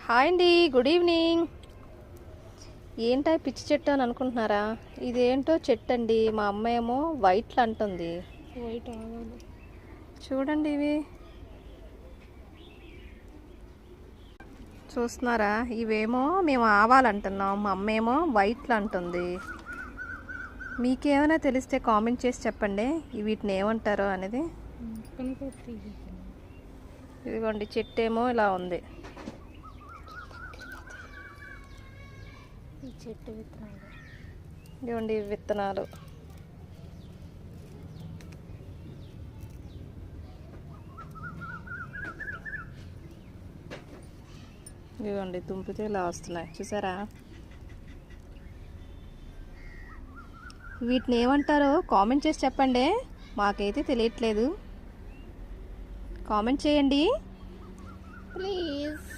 Hi అండి, good evening. ఏంటా పిచ్చి చెట్టు అని అనుకుంటున్నారా? ఇదేంటో చెట్టు అండి. మా అమ్మ ఏమో వైట్లు అంటుంది. వైట్ ఆవాలు చూడండి, ఇవి చూస్తున్నారా? ఇవేమో మేము ఆవాలంటున్నాం, మా అమ్మ ఏమో వైట్లు అంటుంది. మీకేమైనా తెలిస్తే కామెంట్ చేసి చెప్పండి వీటిని ఏమంటారో అనేది. ఇదిగోండి, చెట్టు ఏమో ఇలా ఉంది. ఈ చెట్టు విత్తనాలు ఇదిగోండి విత్తనాలు. ఇదిగోండి తుంపితే ఇలా వస్తున్నాయి, చూసారా? వీటిని ఏమంటారో కామెంట్ చేసి చెప్పండి, మాకైతే తెలియట్లేదు. కామెంట్ చేయండి ప్లీజ్.